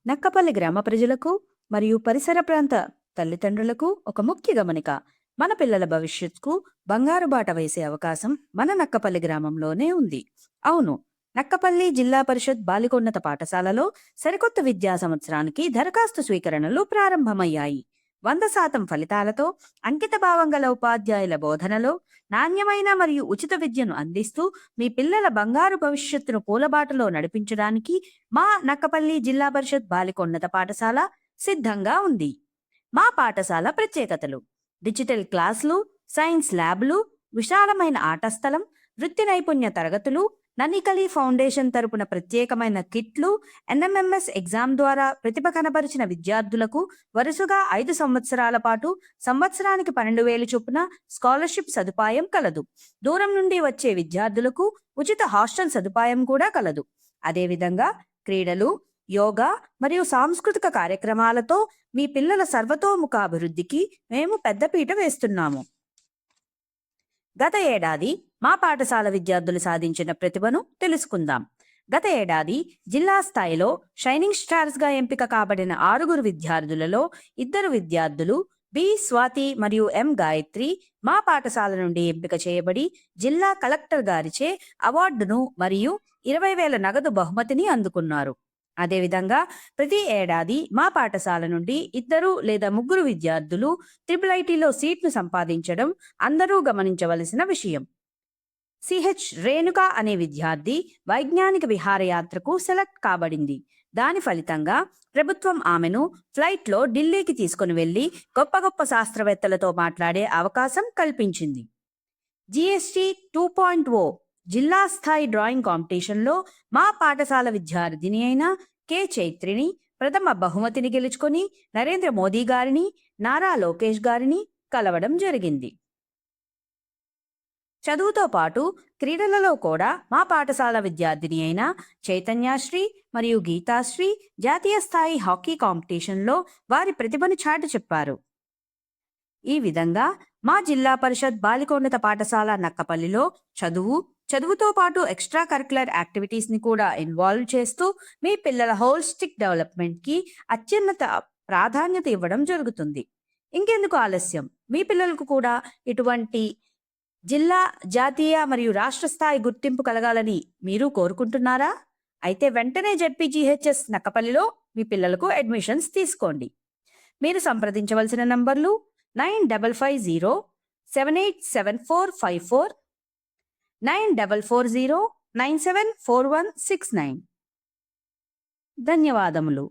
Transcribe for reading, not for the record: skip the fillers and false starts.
నక్కపల్లి గ్రామ ప్రజలకు మరియు పరిసర ప్రాంత తల్లిదండ్రులకు ఒక ముఖ్య గమనిక. మన పిల్లల భవిష్యత్తుకు బంగారు బాట వేసే అవకాశం మన నక్కపల్లి గ్రామంలోనే ఉంది. అవును, నక్కపల్లి జిల్లా పరిషత్ బాలికోన్నత పాఠశాలలో సరికొత్త విద్యా సంవత్సరానికి దరఖాస్తు స్వీకరణలు ప్రారంభమయ్యాయి. 100% ఫలితాలతో అంకితభావం గల ఉపాధ్యాయుల బోధనలో నాణ్యమైన మరియు ఉచిత విద్యను అందిస్తూ మీ పిల్లల బంగారు భవిష్యత్తును పూలబాటలో నడిపించడానికి మా నక్కపల్లి జిల్లా పరిషత్ బాలికోన్నత పాఠశాల సిద్ధంగా ఉంది. మా పాఠశాల ప్రత్యేకతలు: డిజిటల్ క్లాసులు, సైన్స్ ల్యాబ్లు, విశాలమైన ఆట స్థలం, వృత్తి నైపుణ్య తరగతులు, ననికలి ఫౌండేషన్ తరపున ప్రత్యేకమైన కిట్లు, ఎన్ఎంఎంఎస్ ఎగ్జామ్ ద్వారా ప్రతిభ కనబరిచిన విద్యార్థులకు వరుసగా 5 సంవత్సరాల పాటు సంవత్సరానికి 12,000 చొప్పున స్కాలర్షిప్ సదుపాయం కలదు. దూరం నుండి వచ్చే విద్యార్థులకు ఉచిత హాస్టల్ సదుపాయం కూడా కలదు. అదేవిధంగా క్రీడలు, యోగా మరియు సాంస్కృతిక కార్యక్రమాలతో మీ పిల్లల సర్వతోముఖ అభివృద్ధికి మేము పెద్దపీట వేస్తున్నాము. గత ఏడాది మా పాఠశాల విద్యార్థులు సాధించిన ప్రతిభను తెలుసుకుందాం. గత ఏడాది జిల్లా స్థాయిలో షైనింగ్ స్టార్స్ గా ఎంపిక కాబడిన 6 విద్యార్థులలో 2 విద్యార్థులు బి స్వాతి మరియు ఎం గాయత్రి మా పాఠశాల నుండి ఎంపిక చేయబడి జిల్లా కలెక్టర్ గారిచే అవార్డును మరియు 20,000 నగదు బహుమతిని అందుకున్నారు. అదేవిధంగా ప్రతి ఏడాది మా పాఠశాల నుండి 2 లేదా 3 విద్యార్థులు IIITలో సీట్ను సంపాదించడం అందరూ గమనించవలసిన విషయం. సిహెచ్ రేణుక అనే విద్యార్థి వైజ్ఞానిక విహారయాత్రకు సెలెక్ట్ కాబడింది. దాని ఫలితంగా ప్రభుత్వం ఆమెను ఫ్లైట్లో ఢిల్లీకి తీసుకుని వెళ్లి గొప్ప గొప్ప శాస్త్రవేత్తలతో మాట్లాడే అవకాశం కల్పించింది. జిఎస్టి 2.0 జిల్లా స్థాయి డ్రాయింగ్ కాంపిటీషన్లో మా పాఠశాల విద్యార్థిని అయిన కె చైత్రిని ప్రథమ బహుమతిని గెలుచుకొని నరేంద్ర మోదీ గారిని, నారా లోకేష్ గారిని కలవడం జరిగింది. చదువుతో పాటు క్రీడలలో కూడా మా పాఠశాల విద్యార్థిని అయిన చైతన్యశ్రీ మరియు గీతాశ్రీ జాతీయ స్థాయి హాకీ కాంపిటీషన్లో వారి ప్రతిభను చాటి చెప్పారు. ఈ విధంగా మా జిల్లా పరిషత్ బాలికోన్నత పాఠశాల నక్కపల్లిలో చదువుతో పాటు ఎక్స్ట్రా కరిక్యులర్ యాక్టివిటీస్ ని కూడా ఇన్వాల్వ్ చేస్తూ మీ పిల్లల హోలిస్టిక్ డెవలప్మెంట్ కి అత్యున్నత ప్రాధాన్యత ఇవ్వడం జరుగుతుంది. ఇంకెందుకు ఆలస్యం? మీ పిల్లలకు కూడా ఇటువంటి జిల్లా, జాతీయ మరియు రాష్ట్ర స్థాయి గుర్తింపు కలగాలని మీరు కోరుకుంటున్నారా? అయితే వెంటనే జెడ్పీజీహెచ్ఎస్ నక్కపల్లిలో మీ పిల్లలకు అడ్మిషన్స్ తీసుకోండి. మీరు సంప్రదించవలసిన నంబర్లు 9550787454, 9440974169. ధన్యవాదములు.